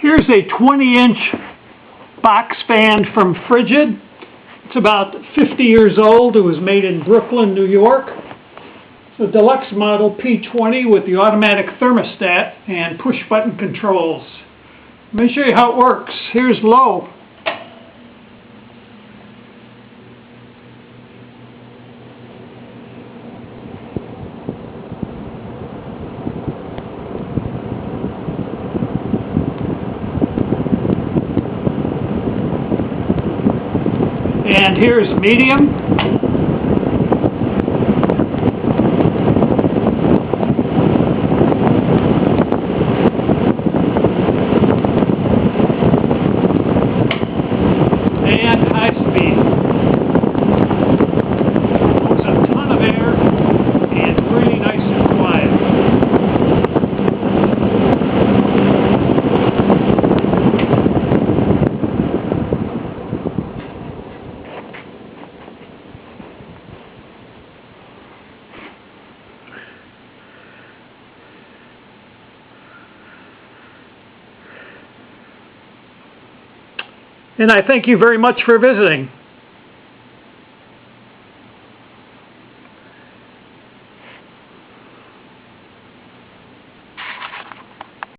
Here's a 20-inch box fan from FRIGID. It's about 50 years old. It was made in Brooklyn, New York. It's a deluxe model P-20 with the automatic thermostat and push-button controls. Let me show you how it works. Here's low. And here's medium. And high speed. Moves a ton of air and really nice and quiet. And I thank you very much for visiting.